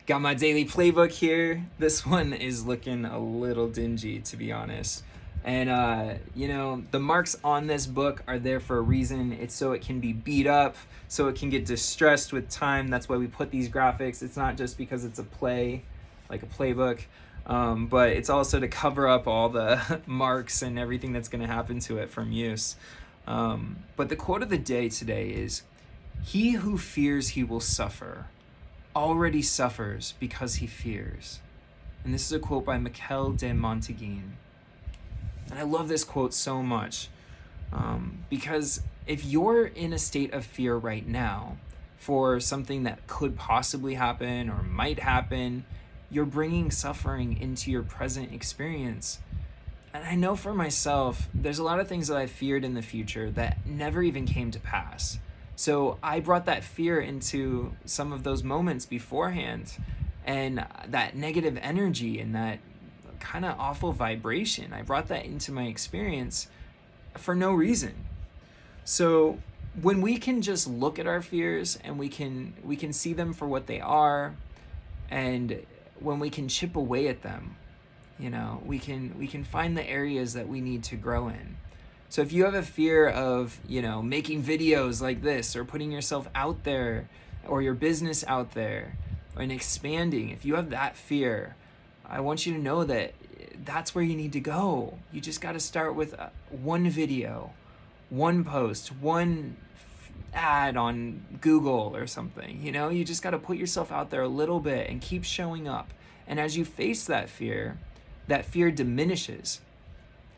Got my daily playbook here. This one is looking a little dingy, to be honest. And, the marks on this book are there for a reason. It's so it can be beat up, so it can get distressed with time. That's why we put these graphics. It's not just because it's a play, like a playbook, but it's also to cover up all the marks and everything that's going to happen to it from use. But the quote of the day today is, "He who fears he will suffer already suffers because he fears." And this is a quote by Michel de Montaigne. And I love this quote so much because if you're in a state of fear right now for something that could possibly happen or might happen, you're bringing suffering into your present experience. And I know for myself, there's a lot of things that I feared in the future that never even came to pass. So I brought that fear into some of those moments beforehand, and that negative energy and that kind of awful vibration, I brought that into my experience for no reason. So when we can just look at our fears and we can see them for what they are, and when we can chip away at them, we can find the areas that we need to grow in. So if you have a fear of, making videos like this or putting yourself out there or your business out there and expanding, if you have that fear, I want you to know that that's where you need to go. You just got to start with one video, one post, one ad on Google or something. You just got to put yourself out there a little bit and keep showing up. And as you face that fear diminishes.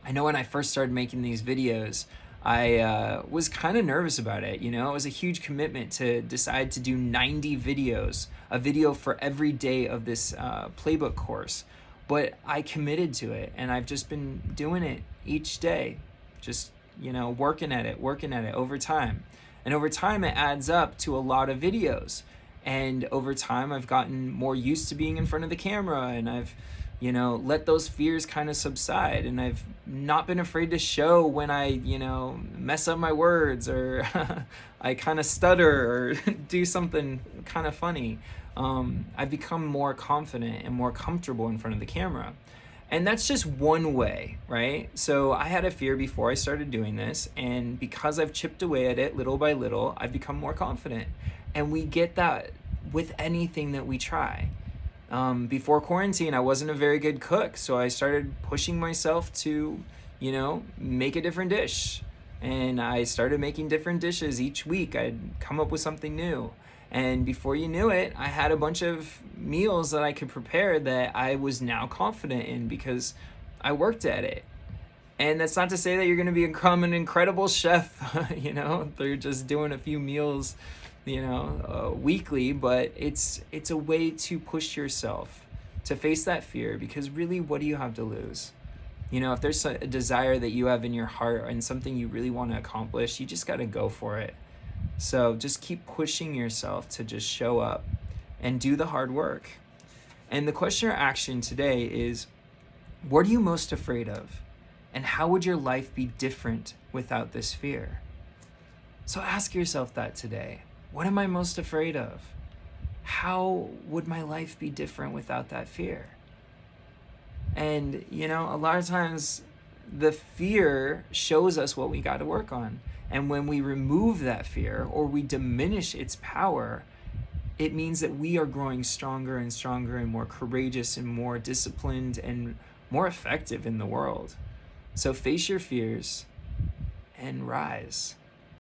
I know when I first started making these videos, I was kind of nervous about it. It was a huge commitment to decide to do 90 videos, a video for every day of this playbook course. But I committed to it, and I've just been doing it each day, just, working at it over time. And over time, it adds up to a lot of videos. And over time, I've gotten more used to being in front of the camera, and I've let those fears kind of subside, and I've not been afraid to show when I, mess up my words or I kind of stutter or do something kind of funny. I've become more confident and more comfortable in front of the camera. And that's just one way, right? So I had a fear before I started doing this, and because I've chipped away at it little by little, I've become more confident. And we get that with anything that we try. Before quarantine, I wasn't a very good cook, so I started pushing myself to, make a different dish. And I started making different dishes each week. I'd come up with something new. And before you knew it, I had a bunch of meals that I could prepare that I was now confident in because I worked at it. And that's not to say that you're going to become an incredible chef, they're just doing a few meals weekly, but it's a way to push yourself to face that fear, because really, what do you have to lose? If there's a desire that you have in your heart and something you really want to accomplish, you just got to go for it. So just keep pushing yourself to just show up and do the hard work. And the question or action today is, what are you most afraid of? And how would your life be different without this fear? So ask yourself that today. What am I most afraid of? How would my life be different without that fear? And, a lot of times the fear shows us what we got to work on. And when we remove that fear or we diminish its power, it means that we are growing stronger and stronger and more courageous and more disciplined and more effective in the world. So face your fears and rise.